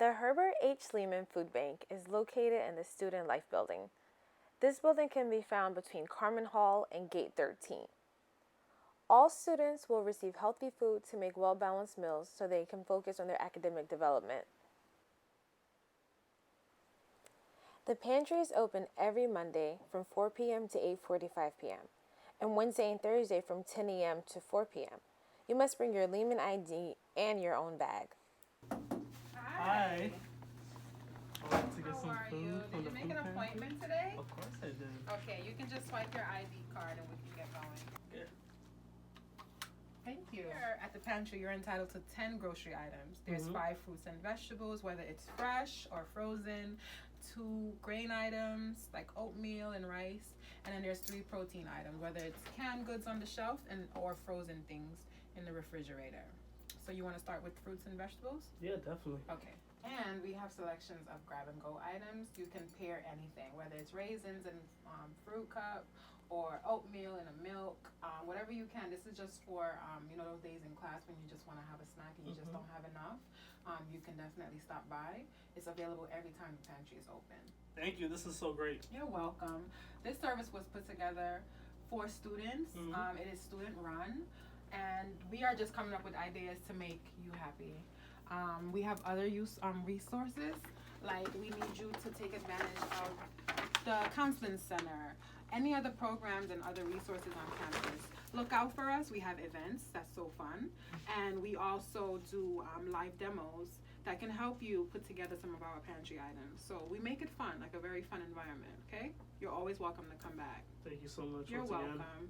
The Herbert H. Lehman Food Bank is located in the Student Life Building. This building can be found between Carmen Hall and Gate 13. All students will receive healthy food to make well-balanced meals so they can focus on their academic development. The pantry is open every Monday from 4 p.m. to 8:45 p.m. and Wednesday and Thursday from 10 a.m. to 4 p.m. You must bring your Lehman ID and your own bag. Hi. I want to get some How are food you? from Did you the make food an pantry. appointment today? Of course I did. Okay, you can just swipe your ID card and we can get going. Yeah. Thank you. Here at the pantry, you're entitled to 10 grocery items. There's 5 fruits and vegetables, whether it's fresh or frozen, 2 grain items like oatmeal and rice, and then there's 3 protein items, whether it's canned goods on the shelf or frozen things in the refrigerator. So you want to start with fruits and vegetables? Yeah, definitely. Okay. And we have selections of grab-and-go items. You can pair anything, whether it's raisins and fruit cup or oatmeal and a milk, whatever you can. This is just for, those days in class when you just want to have a snack and you just don't have enough. You can definitely stop by. It's available every time the pantry is open. Thank you. This is so great. You're welcome. This service was put together for students. It is student-run. And we are just coming up with ideas to make you happy. We have other resources, like we need you to take advantage of the counseling center, any other programs and other resources on campus. Look out for us. We have events. That's so fun. And we also do live demos that can help you put together some of our pantry items. So we make it fun, like a very fun environment, okay? You're always welcome to come back. Thank you so much. You're once again. welcome.